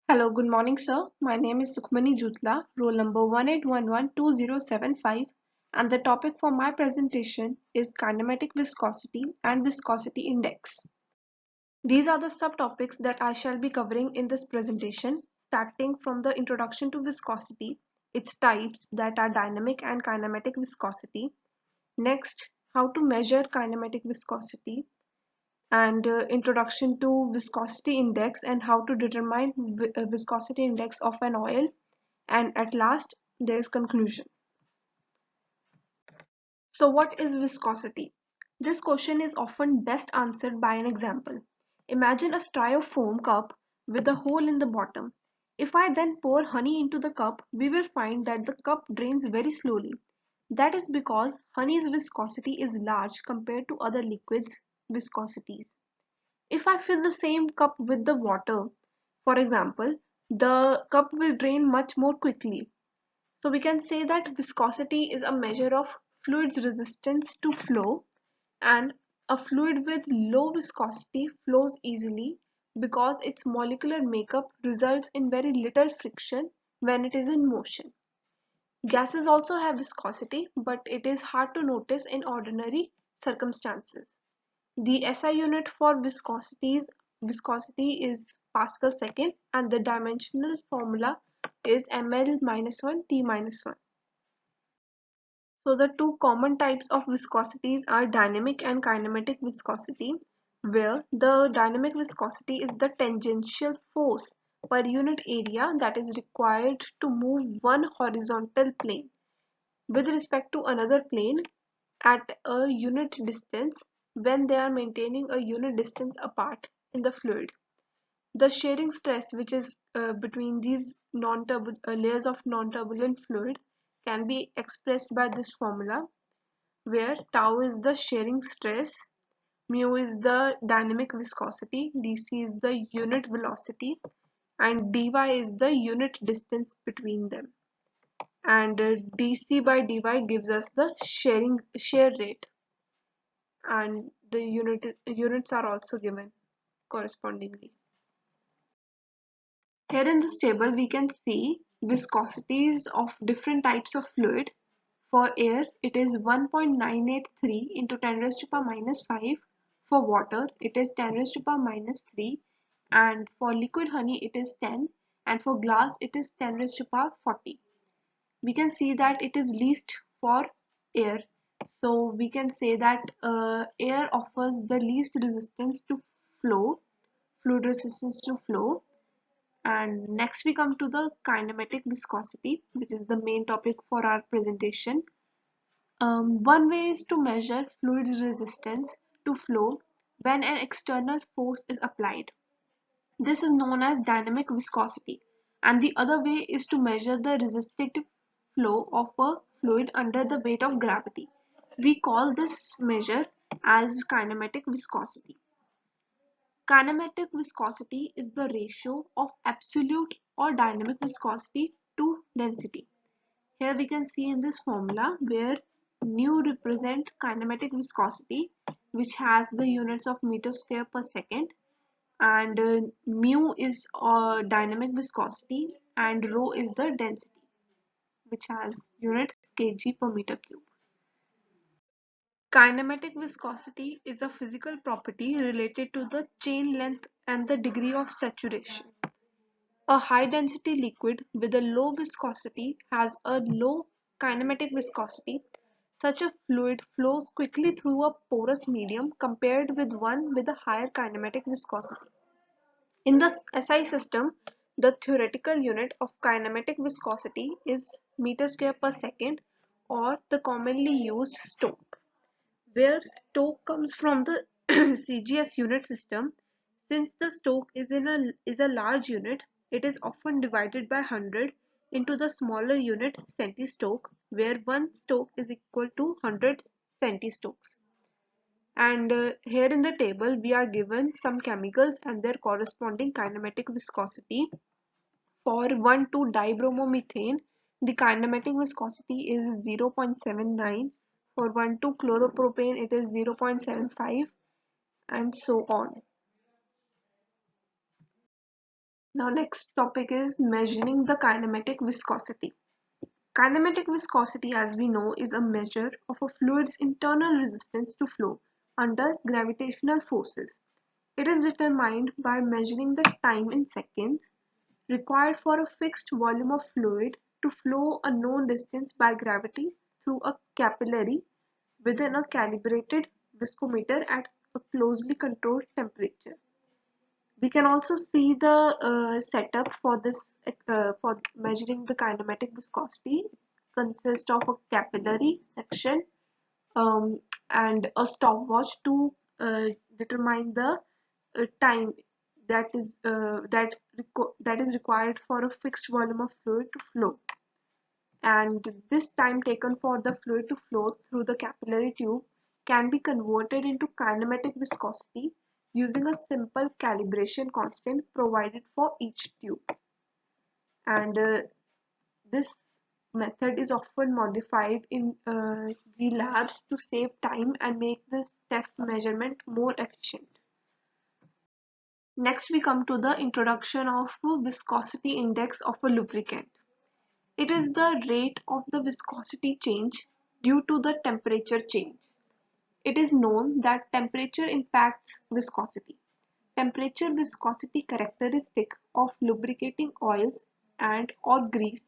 Hello, good morning, sir. My name is Sukhmani Jutla, roll number 18112075, and the topic for my presentation is kinematic viscosity and viscosity index. These are the subtopics that I shall be covering in this presentation, starting from the introduction to viscosity, its types that are dynamic and kinematic viscosity. Next, how to measure kinematic viscosity, and introduction to viscosity index and how to determine viscosity index of an oil, and at last there is conclusion. So what is viscosity? This question is often best answered by an example. Imagine a styrofoam cup with a hole in the bottom. If I then pour honey into the cup, we will find that the cup drains very slowly. That is because honey's viscosity is large compared to other liquids' viscosities. If I fill the same cup with the water, for example, the cup will drain much more quickly. So we can say that viscosity is a measure of fluid's resistance to flow, and a fluid with low viscosity flows easily because its molecular makeup results in very little friction when it is in motion. Gases also have viscosity, but it is hard to notice in ordinary circumstances. The SI unit for viscosity is Pascal second, and the dimensional formula is ml-1 T-1. So the two common types of viscosities are dynamic and kinematic viscosity, where the dynamic viscosity is the tangential force per unit area that is required to move one horizontal plane with respect to another plane at a unit distance when they are maintaining a unit distance apart in the fluid. The shearing stress, which is between these layers of non-turbulent fluid, can be expressed by this formula, where tau is the shearing stress, mu is the dynamic viscosity, dc is the unit velocity, and dy is the unit distance between them. And dc by dy gives us the shear rate, and the units are also given correspondingly. Here in this table we can see viscosities of different types of fluid. For air it is 1.983 into 10 raised to power minus 5. For water it is 10 raised to power minus 3, and for liquid honey it is 10, and for glass it is 10 raised to power 40. We can see that it is least for air. So we can say that air offers the least resistance to flow, fluid resistance to flow. And next we come to the kinematic viscosity, which is the main topic for our presentation. One way is to measure fluid's resistance to flow when an external force is applied. This is known as dynamic viscosity, and the other way is to measure the resistive flow of a fluid under the weight of gravity. We call this measure as kinematic viscosity. Kinematic viscosity is the ratio of absolute or dynamic viscosity to density. Here we can see in this formula where nu represents kinematic viscosity, which has the units of meter square per second, and mu is dynamic viscosity, and rho is the density, which has units kg per meter cube. Kinematic viscosity is a physical property related to the chain length and the degree of saturation. A high density liquid with a low viscosity has a low kinematic viscosity. Such a fluid flows quickly through a porous medium compared with one with a higher kinematic viscosity. In the SI system, the theoretical unit of kinematic viscosity is meter square per second, or the commonly used Stoke. Where Stoke comes from the CGS unit system, since the Stoke is a large unit, it is often divided by 100 into the smaller unit centistoke, where 1 stoke is equal to 100 centistokes. And here in the table we are given some chemicals and their corresponding kinematic viscosity. For 1,2-dibromomethane, the kinematic viscosity is 0.79. For 1,2-chloropropane, it is 0.75, and so on. Now next topic is measuring the kinematic viscosity. Kinematic viscosity, as we know, is a measure of a fluid's internal resistance to flow under gravitational forces. It is determined by measuring the time in seconds required for a fixed volume of fluid to flow a known distance by gravity through a capillary within a calibrated viscometer at a closely controlled temperature. We can also see the setup for this for measuring the kinematic viscosity. It consists of a capillary section um, and a stopwatch to uh, determine the time that is required for a fixed volume of fluid to flow. And this time taken for the fluid to flow through the capillary tube can be converted into kinematic viscosity using a simple calibration constant provided for each tube. And this method is often modified in the labs to save time and make this test measurement more efficient. Next, we come to the introduction of viscosity index of a lubricant. It is the rate of the viscosity change due to the temperature change. It is known that temperature impacts viscosity. Temperature viscosity characteristic of lubricating oils and or grease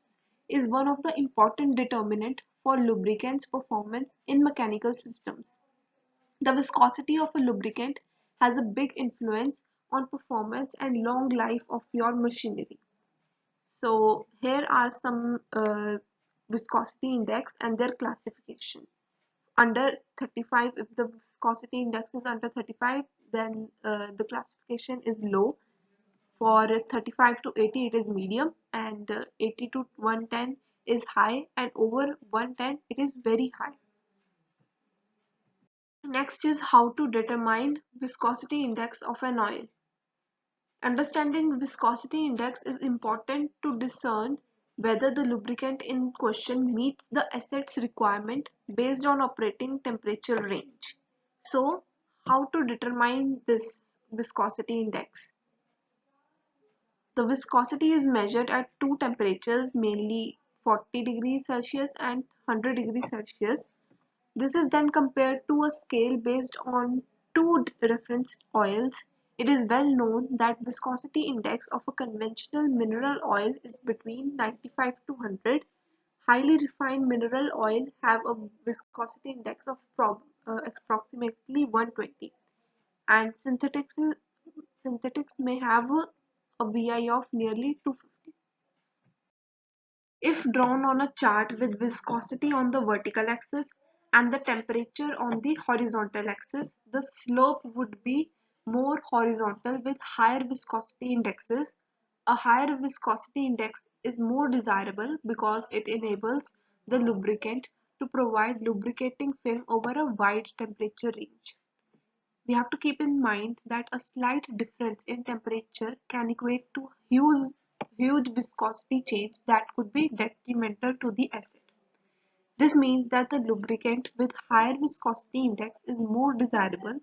is one of the important determinant for lubricants performance in mechanical systems. The viscosity of a lubricant has a big influence on performance and long life of your machinery. So here are some viscosity index and their classification. Under 35, if the viscosity index is under 35, then the classification is low. For 35 to 80, it is medium, and 80 to 110 is high, and over 110, it is very high. Next is how to determine viscosity index of an oil. Understanding viscosity index is important to discern whether the lubricant in question meets the asset's requirement based on operating temperature range. So, how to determine this viscosity index? The viscosity is measured at two temperatures, mainly 40 degrees Celsius and 100 degrees Celsius. This is then compared to a scale based on two reference oils. It is well known that viscosity index of a conventional mineral oil is between 95 to 100. Highly refined mineral oil have a viscosity index of approximately 120, and synthetics may have a VI of nearly 250. If drawn on a chart with viscosity on the vertical axis and the temperature on the horizontal axis, the slope would be more horizontal with higher viscosity indexes. A higher viscosity index is more desirable because it enables the lubricant to provide lubricating film over a wide temperature range. We have to keep in mind that a slight difference in temperature can equate to huge viscosity change that could be detrimental to the asset. This means that the lubricant with higher viscosity index is more desirable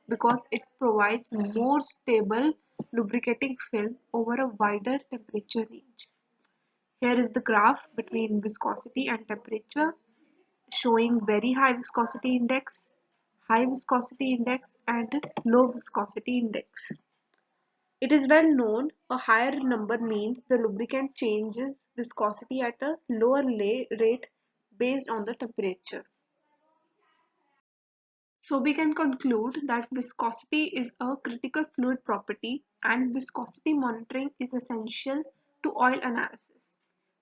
because it provides more stable lubricating film over a wider temperature range. Here is the graph between viscosity and temperature showing very high viscosity index and low viscosity index. It is well known a higher number means the lubricant changes viscosity at a lower rate based on the temperature. So we can conclude that viscosity is a critical fluid property and viscosity monitoring is essential to oil analysis.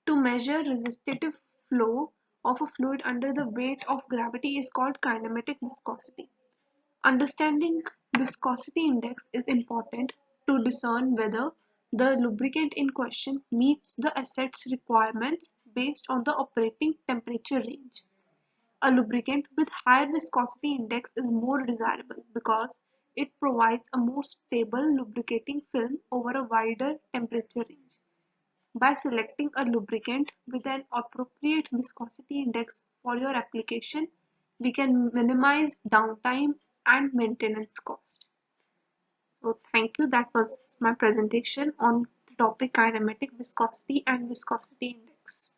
To measure resistive flow of a fluid under the weight of gravity is called kinematic viscosity. Understanding viscosity index is important to discern whether the lubricant in question meets the asset's requirements based on the operating temperature range. A lubricant with higher viscosity index is more desirable because it provides a more stable lubricating film over a wider temperature range. By selecting a lubricant with an appropriate viscosity index for your application, we can minimize downtime and maintenance cost. So thank you. That was my presentation on the topic kinematic viscosity and viscosity index.